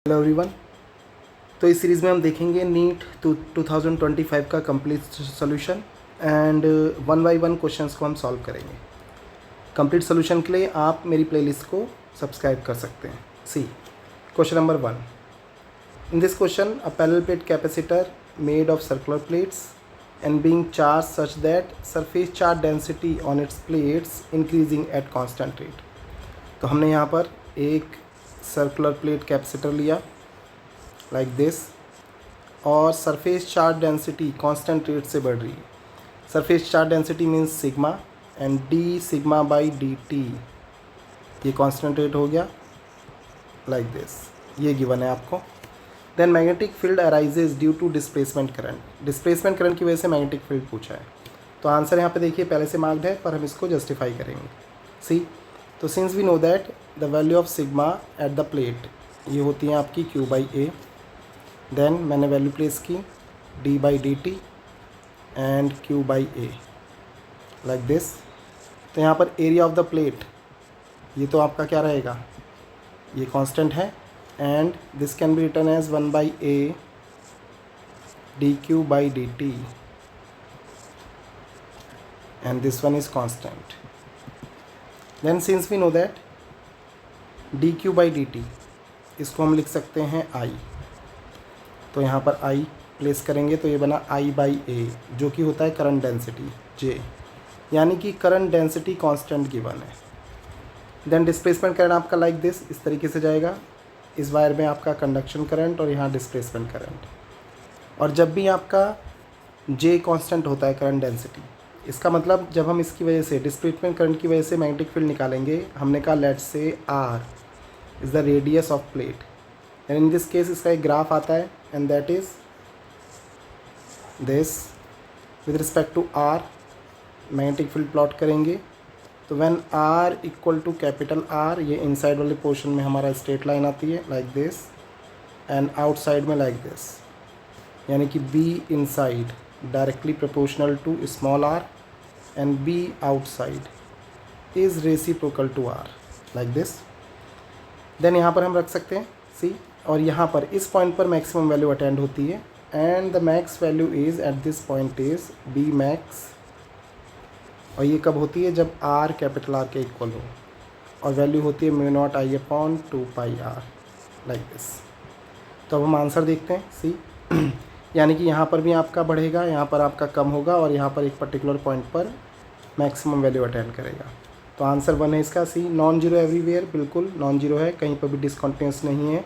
Hello everyone. तो इस series में हम देखेंगे नीट 2025 का complete solution and one by one questions को हम सॉल्व करेंगे। कंप्लीट सोल्यूशन के लिए आप मेरी प्लेलिस्ट को सब्सक्राइब कर सकते हैं। See question number 1। In this question a parallel plate capacitor made of circular plates and being charge such that surface charge density on its plates increasing at constant rate. तो हमने यहाँ पर एक circular plate capacitor लिया like this और surface charge density constant rate से बढ़ रही है। Surface charge density means sigma and d sigma by D t, ये कांस्टेंट रेट हो गया लाइक दिस, ये गिवन है आपको। Then magnetic field arises due to displacement current. Displacement current की वजह से मैग्नेटिक फील्ड पूछा है। तो आंसर यहाँ पे देखिए पहले से मार्क्ड है, पर हम इसको जस्टिफाई करेंगे। सी तो since we know that the value of sigma at the plate ये होती है आपकी Q बाई ए। देन मैंने वैल्यू प्लेस की D by D T and Q by A like this. तो यहाँ पर एरिया ऑफ द प्लेट ये तो आपका क्या रहेगा, ये कांस्टेंट है and this can be written as 1 by A D Q by D T and this one is constant. Then since we know that D Q by D T इसको हम लिख सकते हैं I। तो यहाँ पर I प्लेस करेंगे तो ये बना I बाई ए, जो कि होता है करंट डेंसिटी J, यानी कि करंट डेंसिटी कांस्टेंट गिवन है। देन डिस्प्लेसमेंट करंट आपका लाइक दिस, इस तरीके से जाएगा। इस वायर में आपका कंडक्शन करंट और यहाँ डिस्प्लेसमेंट करंट। और जब भी आपका J कांस्टेंट होता है करंट डेंसिटी, इसका मतलब जब हम इसकी वजह से डिस्प्लेसमेंट करंट की वजह से मैग्नेटिक फील्ड निकालेंगे, हमने कहा let's say R is the radius of plate and in this case इसका एक ग्राफ आता है and that is this. With respect to R magnetic field plot करेंगे तो when R equal to capital R, ये इनसाइड वाले portion में हमारा स्ट्रेट लाइन आती है लाइक दिस एंड आउटसाइड में लाइक दिस, यानी कि B inside directly proportional to small r and B outside is reciprocal to r like this। then यहाँ पर हम रख सकते हैं C, और यहाँ पर इस पॉइंट पर मैक्सिमम वैल्यू अटेंड होती है and the max value is at this point is B max. और ये कब होती है, जब R कैपिटल R के इक्वल हो, और वैल्यू होती है mu naught I upon 2 pi R like this. तो अब हम आंसर देखते हैं C। यानी कि यहाँ पर भी आपका बढ़ेगा, यहाँ पर आपका कम होगा और यहाँ पर एक पर्टिकुलर पॉइंट पर मैक्सिमम वैल्यू अटेंड करेगा। तो आंसर 1 है इसका C। नॉन जीरो एवरीवेयर, बिल्कुल नॉन जीरो है, कहीं पर भी डिसकंटिन्यूस नहीं है।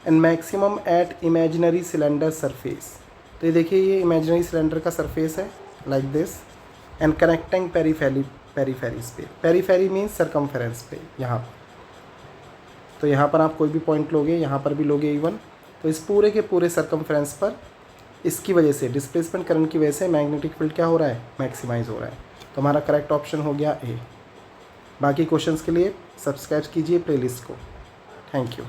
And maximum at imaginary cylinder surface. तो ये देखिए ये इमेजिनरी सिलेंडर का सरफेस है like this and connecting peripheries पे। पेरीफेरी मीन्स सरकमफेरेंस पे यहाँ पर। तो यहाँ पर आप कोई भी पॉइंट लोगे, यहाँ पर भी लोगे इवन, तो इस पूरे के पूरे सरकमफेरेंस पर इसकी वजह से डिस्प्लेसमेंट करंट की वजह से मैग्नेटिक फील्ड क्या हो रहा है, मैक्सिमाइज हो रहा है। तो हमारा करेक्ट ऑप्शन हो गया A। बाकी क्वेश्चंस के लिए सब्सक्राइब कीजिए प्लेलिस्ट को। Thank you.